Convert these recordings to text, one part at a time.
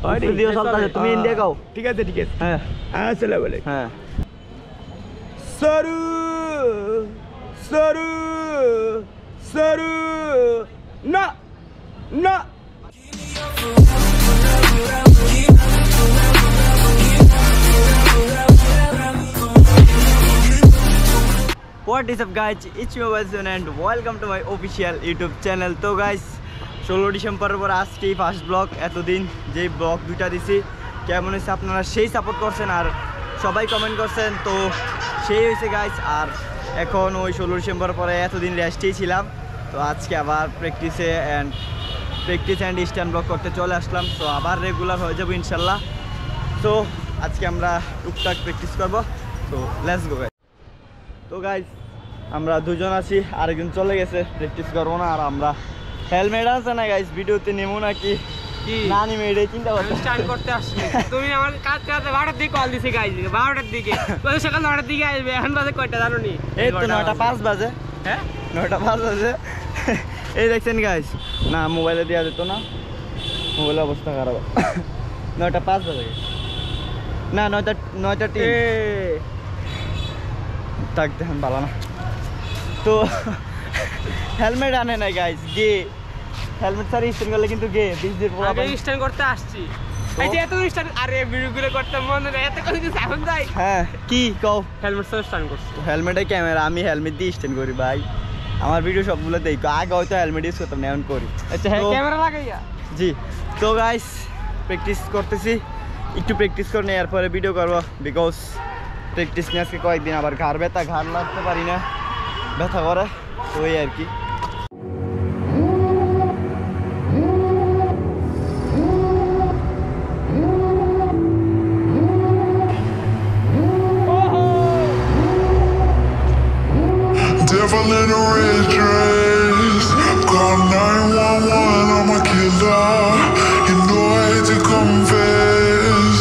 Video চলতেছে, তুমি India গাও। ঠিক আছে ঠিক আছে। হ্যাঁ আসসালামু আলাইকুম। হ্যাঁ। সরু সরু সরু না না। What is up guys, it's me Wazun and welcome to my official YouTube channel. তো guys 16 ডিসেম্বরের পর আজকে ফার্স্ট ব্লগ। এতদিন যেই ব্লগ দুইটা দিছি কেমন হয়েছে আপনারা সেই সাপোর্ট করছেন আর সবাই কমেন্ট করছেন, তো সেই হয়েছে গাইজ। আর এখন ওই 16 ডিসেম্বর পরে এতদিন রেস্টেই ছিলাম, তো আজকে আবার প্র্যাকটিস অ্যান্ড স্ট্যান্ড ব্লগ করতে চলে আসলাম। তো আবার রেগুলার হয়ে যাবো ইনশাল্লাহ। তো আজকে আমরা টুকটাক প্র্যাকটিস করবো, তো লেটস গো গাইজ। তো গাইজ আমরা দুজন আছি, আরেকজন চলে গেছে, প্র্যাকটিস করবো না। আর আমরা হেলমেট আছে না গাইজ, ভিডিওতে নেবো নাকি না নিমে এটাই চিন্তা করতে স্টার্ট করতে আসছি। তুমি আমার কাজ কাজ 12টার দিকে কল দিছি গাইজ, 12টার দিকে সকাল 9টার দিকে আসবে। এখন বাজে কয়টা জানো নি? এই তো 9:05 বাজে। হ্যাঁ 9:05 বাজে। এই দেখছেন গাইজ, না মোবাইলে দেওয়া যেত না, মোবাইলের অবস্থা খারাপ। 9:05 বাজে না, 9:03 তাক দেখেন ভালো না। তো হেলমেট আনে নাই গাইজ, গে হেলমেট ছাড়া স্ট্যান্ড করলে কিন্তু গে 20 দিন পর আগে স্ট্যান্ড করতে আসছি। এই যে এত স্ট্যান্ড, আরে ভিডিওগুলো করতে মন নেই, এত কথা কিছু এখন যাই। হ্যাঁ কি কও? হেলমেট ছাড়া স্ট্যান্ড করছি। হেলমেটে ক্যামেরা, আমি হেলমেট দিয়ে স্ট্যান্ড করি ভাই। আমার ভিডিও সবগুলো দেখো, আগে হয়তো হেলমেট ইউজ করতাম না, এখন করি। আচ্ছা হ্যাঁ, ক্যামেরা লাগাইয়া জি। তো গাইস প্র্যাকটিস করতেছি, একটু প্র্যাকটিস করে নিয়ে এরপরে ভিডিও করবো, বিকজ প্র্যাকটিস নিয়ে আজকে কয়েকদিন আবার ঘাড় ব্যথা, ঘাড় লাগতে পারি না, ব্যথা করে, তো ওই আর কি। Devil in a red dress, call 911, I'm a killer. You know I hate to confess.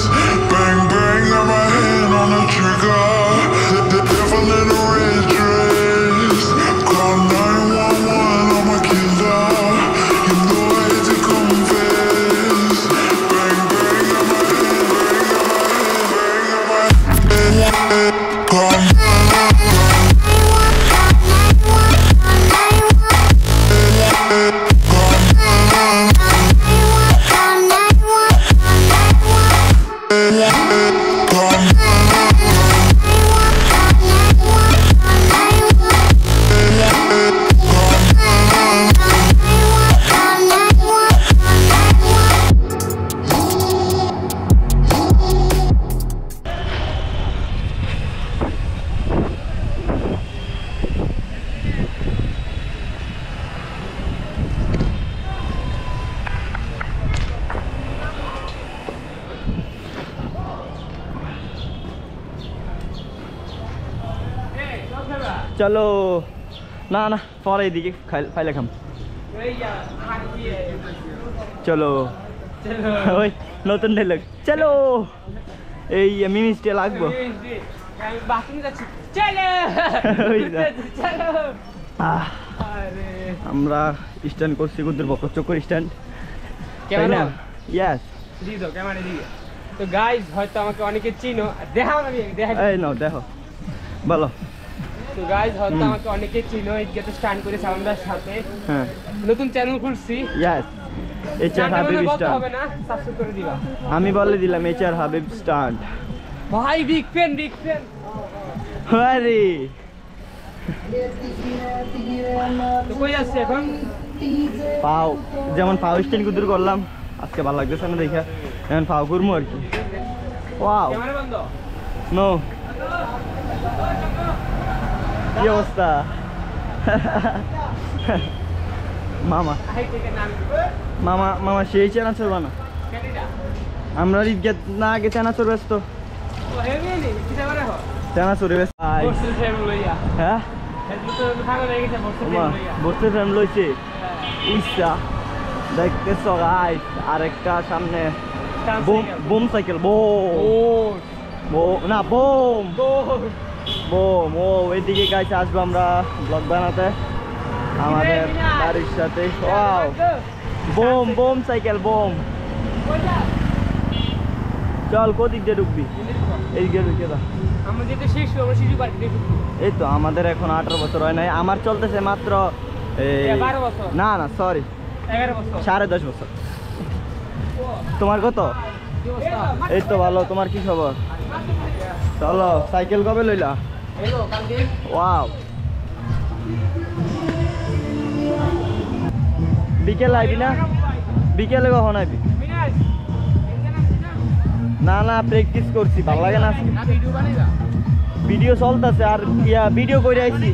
Bang bang, got my hand on the trigger. The devil in a red dress, call 911, I'm a killer. You know I hate to confess. Bang bang, got my hand, bang got my hand, call. চলো না না পরে এইদিকে ফাইলে খাম। চলো ওই নতুন ডায়লগ, চলো এই মিনিস্টে লাগবো। আমরা স্ট্যান্ড করছি কুদ্দুরপক্ষ চক্কর স্ট্যান্ড, তাই না? ইয়েস। তো গাইস হয়তো আমাকে অনেকে চিনো, দেখাও না, এই নাও দেখো, বলো। তো গাইস হয়তো আমাকে অনেকে চিনো, এদিকে স্ট্যান্ড করে সাউন্ডার সাথে। হ্যাঁ নতুন চ্যানেল খুলছি। Yes, HR Habib stand. হবে না, সাবস্ক্রাইব করে দিবা। আমি বলে দিলাম এইচআর হাবিব স্ট্যান্ড। ভাই বিগ ফ্যান আরে তো কই যাচ্ছে এখন? পাও যেমন পাও স্ট্যান্ড কুদুর করলাম, আজকে ভালো লাগতেছে না দেখা, এখন পাও করবো আর কি। ওয়াও ক্যামেরা বন্ধ। নো কি অবস্থা? মামা মামা মামা সেই চেনা চলবে না, আমরা ঈদগাহ না আগে চেনা চলবে তো, চেনা চলবে। হ্যাঁ বসতে ফ্রেম লইছে ইচ্ছা দেখতেছ গাইস। আরেকটা সামনে বোম সাইকেল, না বোম বোম। ও এইদিকে গাইছে আসবো আমরা ব্লগ বানাতে আমাদের বাড়ির সাথে। Wow bomb bomb cycle bomb. চল কোদিক দিয়ে ঢুকবি এইদিকে ঢুকে দা আমরা যেতে শেষ আমরা শিশু পার্কে দেখি এই তো আমাদের এখন 18 বছর হয় নাই আমার চলতেছে মাত্র 12 বছর না না সরি 11 বছর 10.5 বছর তোমার কত এই তো ভালো তোমার কি খবর চলো সাইকেল কবে লইলা হ্যালো কালকে ওয়াও বিকেল আইবি না বিকেলে কখন আইবি মিনাজ না না প্র্যাকটিস করছি ভালো লাগে না না ভিডিও বানাইবা ভিডিও চলতেছে আর ভিডিও করে আইছি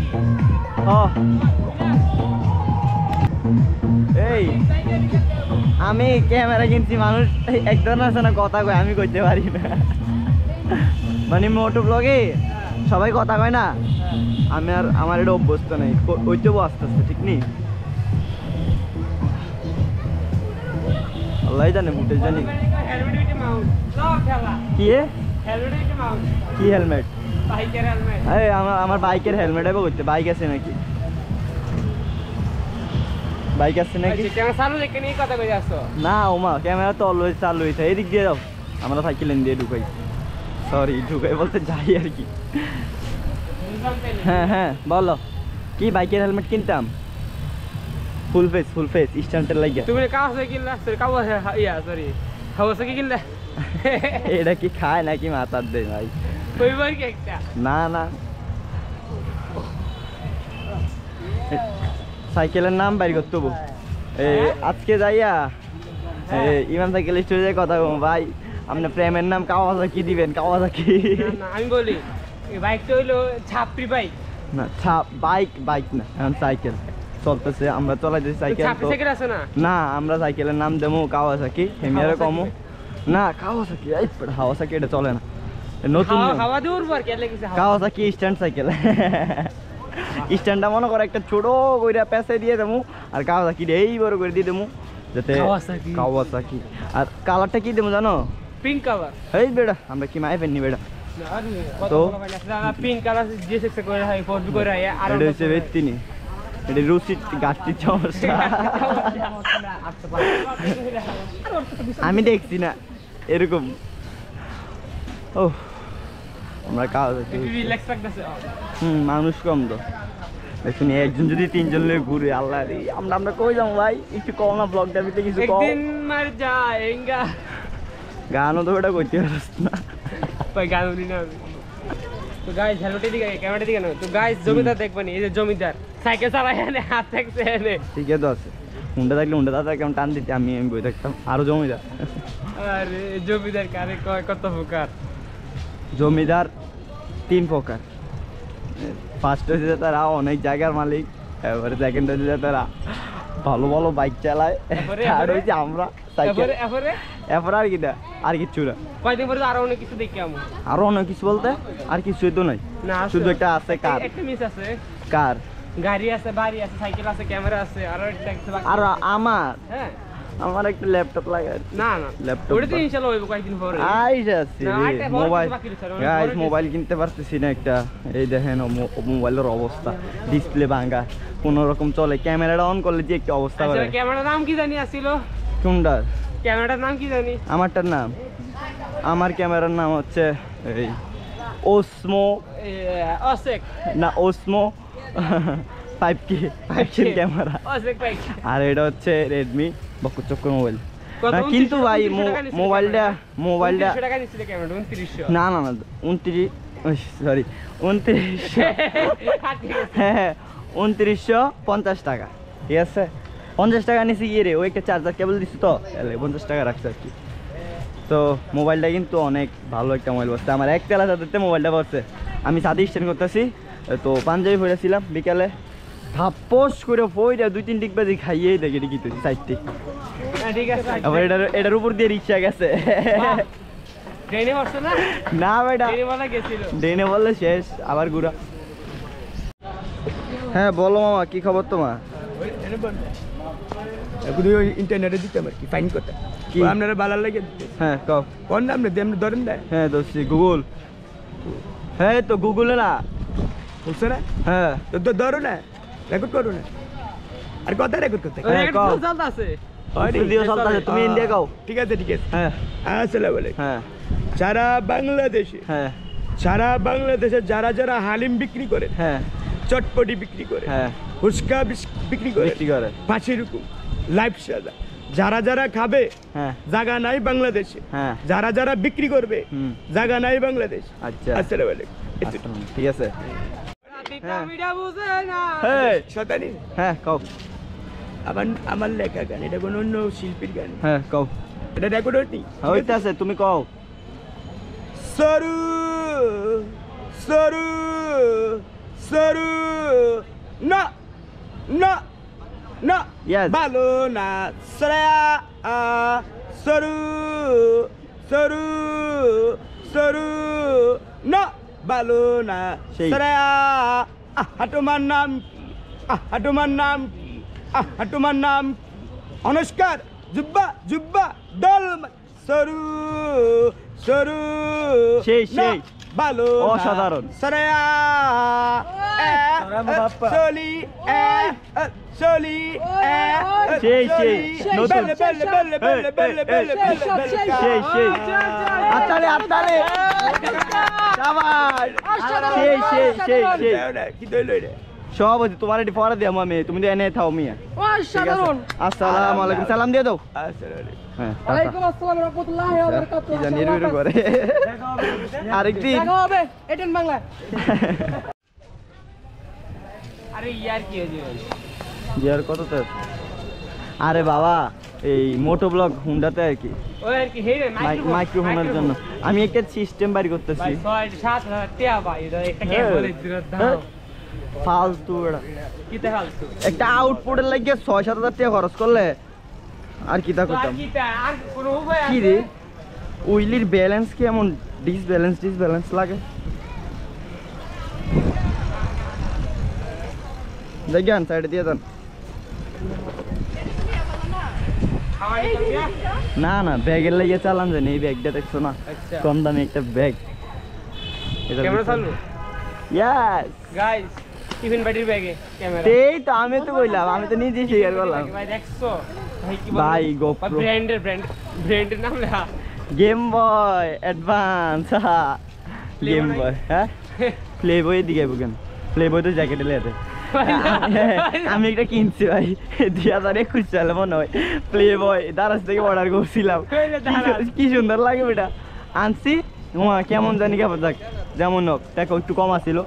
এই আমি ক্যামেরা কিনছি মানুষ একজন আছে না কথা কয় আমি কইতে পারি না মানে মোটো ব্লগে সবাই কথা কয় না আমি আর আমার এটা অভ্যস্ত নেই ওইতেও আস্তে আস্তে ঠিক নেই আল্লাহ জানে মুটে জানি হেলমেট মাউন্ট সব খেলা কি হেলমেট মাউন্ট কি হেলমেট বাইকের হেলমেট এই আমার বাইকের হেলমেট হবে করতে বাইক আছে নাকি বাইক আছে নাকি ক্যামেরা চালু রেখে নিয়ে কথা কই আসছো না ওমা ক্যামেরা তো অলওয়েজ চালু হইছে এদিক দিয়ে যাও আমরা সাইকেল দিয়ে ঢুকাই সরি ঢুকাই বলতে যাই আর কি হ্যাঁ হ্যাঁ বলো কি বাইকের হেলমেট কিনতাম ফুল ফেস স্ট্যান্ডের লাগে তুমি কাছে কিনলা সরি কাও ইয়া সরি হাওসে কি কিনলা এটা কি খায় নাকি মাথার দেয় ভাই কইবার কি একটা না না সাইকেলের নাম বাইর করতে হবো আজকে যাইয়া ইমাম সাইকেল স্টোরে কথা বলবো ভাই আপনার প্রেমের নাম কাওয়াসাকি দিবেন কাওয়াসাকি না আমি বলি এই বাইকটা হইলো ছাপরি বাইক না বাইক না এখন সাইকেল চলতেছে আমরা চলাইতেছি সাইকেল ছাপরি তো সাইকেল আছে না না আমরা সাইকেলের নাম দেবো কাওয়াসাকি হেমিয়ারে কমো না কাওয়াসাকি এই কাওয়াসাকি এটা চলে না নতুন হাওয়া দিয়ে উড়বার কি লাগছে কাওয়াসাকি স্ট্যান্ড সাইকেল স্ট্যান্ডটা মনে করে একটা ছোট কইরা পেছে দিয়ে দেবো আর কাওয়াসাকি এই বড় করে দিয়ে দেবো যাতে কাওয়াসাকি আর কালারটা কি দেবো জানো পিঙ্ক কালার এই বেড়া আমরা কি মাই ফেননি বেড়া তো তো? পিঙ্ক কালার যে সেক্স করে হয় ফটো করে হয় আর এটা হচ্ছে বেত্তিনি এটা রুসিট গাছটির সমস্যা আমি দেখছি না এরকম ও আমরা কাওয়াসাকি রিল্যাক্স লাগতেছে মানুষ কম তো দেখুন একজন যদি 3 জন লোক ঘুরে আল্লাহ রে আমরা কই যাবো ভাই একটু কম না ব্লগটার ভিতরে কিছু কম একদিন মার যাएगा গানও তো ওটা করতে পারছ না ভাই গান বলি না তো গাইস হেলমেটের দিকে ক্যামেরার দিকে না তো গাইস জমিদার দেখবানি এই যে জমিদার সাইকেল চালায় এনে হাত থাকছে এনে ঠিক আছে আছে হুন্ডা থাকলে হুন্ডা দাদা কেমন টান দিতে আমি বই থাকতাম আরো জমিদার আরে জমিদার কারে কয় কত প্রকার জমিদার 3 প্রকার ফার্স্ট হচ্ছে তারা অনেক জায়গার মালিক এবারে সেকেন্ড হচ্ছে তারা ভালো ভালো বাইক চালায় আর হচ্ছে আমরা সাইকেল এরপরে আর কিচ্ছু না কয়দিন পরে আরো অনেক কিছু দেখি আমি আরো অনেক কিছু বলতে আর কিছুই তো নাই না শুধু একটা আছে কার একটা মিস আছে কার গাড়ি আছে বাড়ি আছে সাইকেল আছে ক্যামেরা আছে আর একটা কিছু বাকি আর আমার হ্যাঁ আমার একটা ল্যাপটপ লাগে আর কি। না না ল্যাপটপ ওটা তো ইনশাআল্লাহ হইব কয়েকদিন পরে আইসা আছে না, আরেকটা বড় মোবাইল কিছু বাকি রয়েছে, অনেক গাইস বড় মোবাইল কিনতে পারতেছি না একটা এই দেখেন মোবাইলের অবস্থা ডিসপ্লে ভাঙা কোনো রকম চলে ক্যামেরাটা অন করলে যে একটা অবস্থা আচ্ছা করে ক্যামেরার নাম কি জানি আছিল কোনটার ক্যামেরাটার নাম কি জানি আমারটার নাম আমার ক্যামেরার নাম হচ্ছে এই ওসমো অসেক না ওসমো 5K অ্যাকশন ক্যামেরা অসেক ভাই আর এটা হচ্ছে রেডমি বকচক্কর মোবাইল কত? না, কিন্তু ভাই 2900 টাকা নিছিল মোবাইলটা 2900 টাকা নিছিল ক্যামেরাটা 2900 না না না 29 সরি 2900 হ্যাঁ 2950 টাকা ঠিক আছে 50 টাকা নিছি গিয়ে রে ওই একটা চার্জার কেবল দিছি তো 50 টাকা রাখছে আর কি তো মোবাইলটা কিন্তু অনেক ভালো একটা মোবাইল বসছে আমার একতলা ছাদেতে মোবাইলটা বসছে আমি ছাদে স্ট্যান্ড করতেছি তো পাঞ্জাবি পরেছিলাম বিকালে ধাপ্পস করে পইরা 2-3 টিক বাজে খাইয়েই দেখি কি তো সাইডটি ঠিক আছে আবার এটার উপর দিয়ে রিক্সা গেছে ট্রেনে বসছো না না বেটা ট্রেনে বলা গেছিল ডেনে বললে শেষ আবার ঘুরা হ্যাঁ বলো মামা কি খবর তোমার এখন ওই ইন্টারনেটে দিতাম আর কি ফাইন করতে কি? কি আপনারা বালার লাগে দিতে হ্যাঁ কও কোন নাম না দেন ধরেন দেয় হ্যাঁ দোস্তি গুগল হ্যাঁ তো গুগলে না বুঝছো না হ্যাঁ তো ধরো না রেকর্ড করো না আর কথা রেকর্ড করতে হ্যাঁ, একটা কও। চলতে আছে ভিডিও চলতেছে তুমি ইন্ডিয়া গাও ঠিক আছে হ্যাঁ আসসালামু আলাইকুম হ্যাঁ সারা বাংলাদেশে হ্যাঁ সারা বাংলাদেশে যারা যারা হালিম বিক্রি করে, হ্যাঁ চটপটি বিক্রি করে, হ্যাঁ ফুচকা বিক্রি করে, বিক্রি করে পাঁচের রকম লাইভ সাজা, যারা যারা খাবে হ্যাঁ জায়গা নাই বাংলাদেশে, হ্যাঁ যারা যারা বিক্রি করবে হুম। জায়গা নাই বাংলাদেশ। আচ্ছা আসসালামু আলাইকুম। আচ্ছা, ঠিক আছে হ্যাঁ। মিডিয়া বুঝে না হ্যাঁ শতানি হ্যাঁ কও আমার লেখা গান, এটা কোনো অন্য শিল্পীর গান, হ্যাঁ কও এটা রেকর্ড হয়নি। হইতে আছে তুমি কও সরু সরু সরু না না না Yes. ভালো না সরেয়া সরু সরু সরু না ভালো না সেই। সরেয়া তোমার নাম কি? তোমার নাম কি? তোমার নাম কি? অনুষ্কার জুব্বা জুব্বা দল সরু সরু সেই, না, সেই। ভালো না। অসাধারণ। সরেয়া সলি সলি সেই, সেই, নতুন। সেই সেই আত্তালে আত্তালে শাবাশ সেই সেই সেই সেই কি দইল রে? সভাপতি তোমার এটি পরে দিয়াম আমি, তুমি তো এনে থাও মিয়া। অসাধারণ আসসালামু আলাইকুম, সালাম দিয়ে দাও। আসসালামু আলাইকুম। হ্যাঁ ওয়ালাইকুম আসসালাম ওয়া রাহমাতুল্লাহি ওয়া বারাকাতুহু কি জানি এর করে আরেকদিন দেখা হবে এটেন বাংলা আরে ইয়ার কি হয়েছে জিয়ার কত তো আরে বাবা এই মোটো ব্লগ হুন্ডাতে আর কি ওই আর কি হেই মাইক্রোফোনের জন্য আমি একটা সিস্টেম বাড়ি করতেছি। ভাই 6-7,000 টাকা ভাই এটা একটা কে বলে দিল দাও ফালতু এটা। কি তে ফালতু একটা আউটপুটের লাগিয়ে 6-7 হাজার টাকা খরচ করলে আর কি তা আর করতাম। কি তা আর কোনো উপায় কি আছে রে উইলির ব্যালেন্স কি এমন ডিসব্যালেন্স লাগে দেখেন সাইডে দিয়ে দেন। খাওয়া দিতাম দিয়া না না ব্যাগের লাগিয়ে চালান জানি এই ব্যাগটা দেখছো না আচ্ছা কম দামি একটা ব্যাগ। ক্যামেরা চালু ইয়াস গাইস টিফিন বাটির ব্যাগে ক্যামেরা এই তো আমি তো কইলাম, আমি তো নিজেই শেয়ার করলাম। ভাই দেখছো ভাই কি ভাই, GoPro। ব্র্যান্ডের নাম লেখা গেম বয় অ্যাডভান্স গেম বয় হ্যাঁ প্লে বই দিকে বুকেন প্লে বই তো জ্যাকেটে লেতে আমি একটা কিনছি ভাই 2021 সালে মনে হয় প্লে বয় দারাজ থেকে অর্ডার করছিলাম। কি সুন্দর লাগে ওটা আনছি কেমন জানি কেমন যাক যেমন হোক টাকা একটু কম আসছিল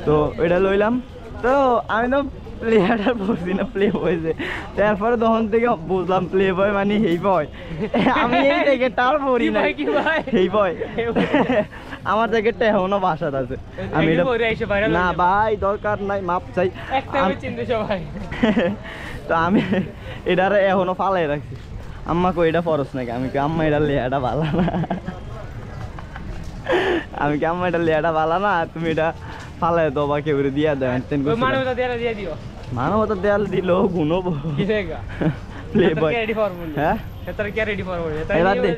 তো ওইটা লইলাম। তো আমি তো প্লেয়ারটা বলছি না প্লে বয়েছে, তারপরে তখন থেকে বুঝলাম প্লে বয় মানে হেই বয়। আমি এই জ্যাকেটটা পরি না কি ভাই হেই বয় আমার জ্যাকেটটা এখনো বাসাত আছে। আমি না ভাই দরকার নাই মাপ চাই একটা আমি চিনতে সবাই তো আমি এটারে এখনো ফালাই রাখছি। আম্মা কই এটা ফরস নাকি, আমি কি আম্মা এটা লেয়াটা ভালো না, আমি কি আম্মা এটা লেয়াটা ভালো না, তুমি এটা ফালাই দাও বা কেউ দিয়া দেন। মানবতা দিয়ে দিও মানবতা দেয়াল দিল গুনবো কি দেখা প্লে বয় রেডি ফরমুলা হ্যাঁ এটার কি রেডি ফরমুলা এই বাদ দে।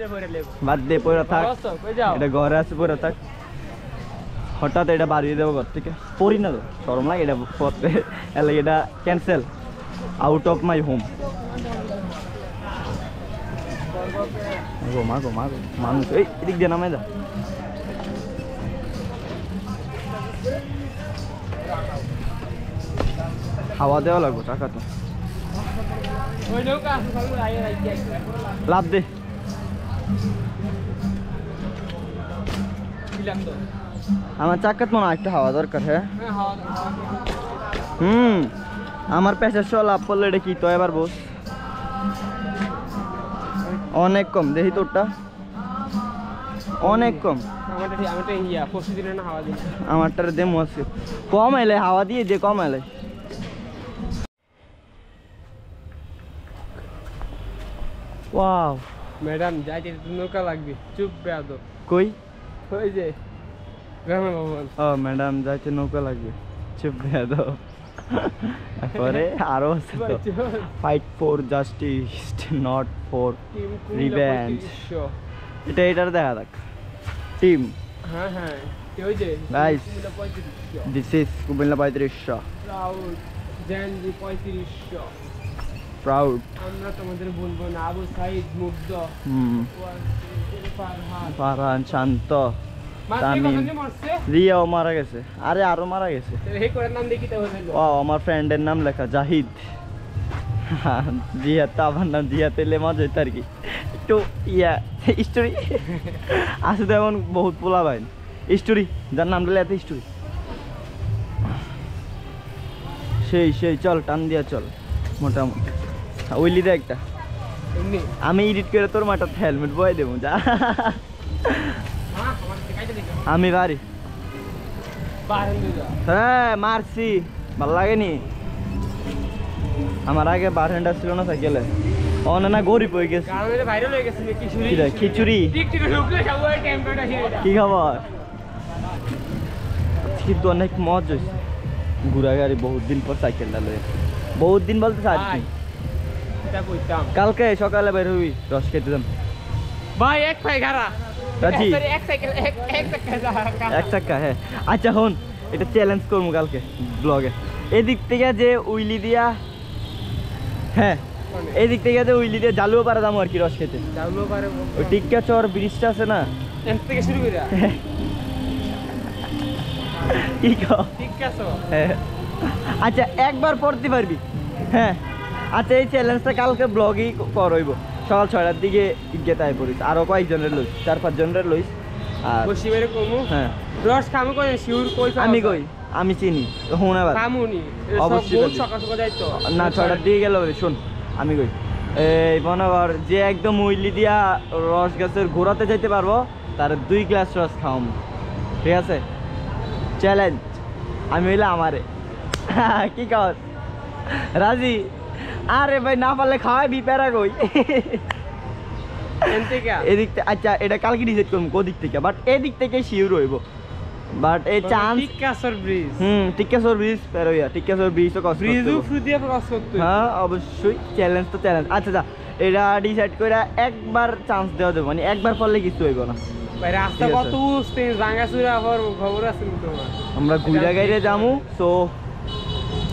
বাদ দে পড়ে থাক, কই যাও এটা ঘরে আছে পড়ে থাক। হঠাৎ এটা বাড়িয়ে দেবো ঘর থেকে পড়ি না তো শরম লাগে এটা পড়তে, এলে এটা cancel out of my home. মাগো মানুষ এই এদিক দিয়ে নামে যা। হাওয়া দেওয়া লাগবো টাকা তো ওই নৌকা আছে সব আইয়ে রাখিয়ে লাভ দে। দিলাম তো আমার চাকাত মনে হয় একটা হাওয়া দরকার। হ্যাঁ হ্যাঁ হাওয়া আমার পেশার সহ লাভ করলে এটা কি তো এবার বস অনেক কম দেখি তোরটা অনেক কম। আমারটা ইয়া পরশু দিনে না হাওয়া দিন আমারটার দেমো আছে কম এলে হাওয়া দিয়ে যে কম এলে। ওয়াও ম্যাডাম যাইতে নৌকা লাগবে চুপ বেয়াদো কই ওই যে গ্রামে ভবন ও ম্যাডাম যাইতে নৌকা লাগবে চুপ ভেয়া দাও। পরে আরো আছে তো fight for justice not for revenge. এটা এটার দেখা যাক টিম। হ্যাঁ হ্যাঁ ওই যে Guys, 3500 this is Comilla 3500 Raul Gen Z 3500 proud. আমরা তোমাদের বলবো না আবু সাইদ, মুগ্ধ, ফারহান, শান্ত, মাত্র তামিম, কতজন মরছে? রিয়াও মারা গেছে। আরে আরো মারা গেছে। তাহলে এই করে নাম দেখিতে হবে। ও আমার ফ্রেন্ডের নাম লেখা জাহিদ। জিহাদ তো আমার নাম জিহাদ, এলে মজা হইতো আর কি একটু ইয়া স্টোরি আছে তো এমন বহুত পোলা ভাই স্টোরি যার নাম দিলে এত স্টোরি। সেই চল টান দিয়া চল মোটামুটি ওইলি দে একটা। এমনি আমি এডিট করে তোর মাথাতে হেলমেট বয়ে দেবো যা। হ্যাঁ আমার দেখাইতে দেখো আমি পারি। বারেন দিদা হ্যাঁ মারছি, ভাল লাগেনি। আমার আগে বারহ্যান্ডার ছিল না সাইকেলে, না গরিব হয়ে গেছে। গানের ভাইরাল হয়ে গেছে কি রে, খিচুড়ি টিকটিক ঢুকলে সবাই টেম্পোটা হিরে কি খাবার কিন্তু অনেক মজা হয়েছে। ঘুরা গাড়ি বহুত দিন পর সাইকেলটা লয়ে, বহুত দিন বলতে ভাই চাচ্ছি। এটা কইতাম কালকে সকালে বের হবি রস খেতে যাম। ভাই এক পাই গারা রাজি? এক সাইকেল এক টাকা এক চাক্কা হ্যাঁ। আচ্ছা হন, এটা চ্যালেঞ্জ করবো কালকে ব্লগে। এদিক থেকে যে উইলি দিয়া, হ্যাঁ এদিক থেকে যে উইলি দিয়ে জালুও পারা যাবো আর কি রস খেতে। যাওলো পারে ওই টিক্কা চর ব্রিজটা আছে না, এন থেকে শুরু কইরা কি কও? ঠিক আছে হ্যাঁ। আচ্ছা একবার পড়তে পারবি? হ্যাঁ আচ্ছা এই চ্যালেঞ্জটা কালকে ব্লগেই করইব সকাল 6টার দিকে গেতায় পড়িস। আরও কয়েকজনের লইস, 4-5 জনের লইস। আর বসি বেরে কমু হ্যাঁ রস খামু কই শিউর কই আমি কই, আমি চিনি হুনাবার খামুনি অবশ্যই বহুত বলবি। সকাল সকাল যাইতো না 6টার দিকে গেল শোন আমি কই এই বনাবার যে একদম উইলি দিয়া রস গাছের ঘোরাতে যাইতে পারবো তার 2 গ্লাস রস খাওয়াম, ঠিক আছে? চ্যালেঞ্জ আমি হইলে আমারে কি কর রাজি? আরে ভাই না পারলে খাওয়াই বিপেরা কই এন থেকে এদিক থেকে। আচ্ছা এটা কালকে ডিসাইড করবো কোদিক থেকে, বাট এদিক থেকে শিওর হইব। বাট এই চান্স ঠিক আছে ব্রিজ টিক্কাসর ব্রিজ পেরোয়া, টিক্কাসর ব্রিজ তো কষ্ট ব্রিজও ফ্রুদিয়া ক্রস করতে হ্যাঁ অবশ্যই চ্যালেঞ্জ তো চ্যালেঞ্জ। আচ্ছা যা এটা ডিসাইড করে একবার চান্স দেওয়া দেবো, মানে একবার পড়লে কিছু হইব না। ভাই রাস্তা ঠিক আছে। কত উস্তে ভাঙাচুরা হওয়ার খবর আছে কিন্তু তোমার আমরা ঘুরা গাইরে যামু, সো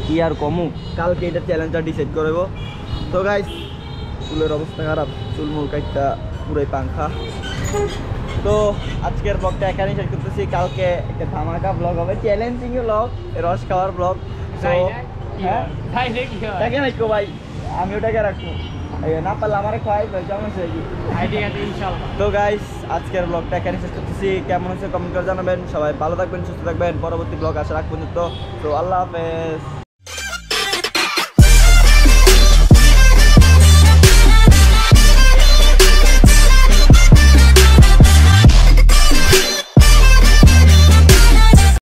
কি আর কমু, কালকে এটা চ্যালেঞ্জটা ডিসাইড করবো। তো গাইস চুলের অবস্থা খারাপ, চুল মুল কাইটটা পুরাই পাংখা। তো আজকের ব্লগটা এখানেই শেষ করতেছি, কালকে একটা ধামাকা ব্লগ হবে, চ্যালেঞ্জিং ব্লগ, রস খাওয়ার ব্লগ। তো হ্যাঁ তাই নাকি টাকা রাখবো ভাই, আমি ওটাকে রাখবো, না পারলে আমারে খাওয়াই যেমন সে। ঠিক আছে ইনশাআল্লাহ। তো গাইস আজকের ব্লগটা এখানে শেষ করতেছি, কেমন হচ্ছে কমেন্ট করে জানাবেন। সবাই ভালো থাকবেন, সুস্থ থাকবেন, পরবর্তী ব্লগ আসার আগ পর্যন্ত। তো আল্লাহ হাফেজ।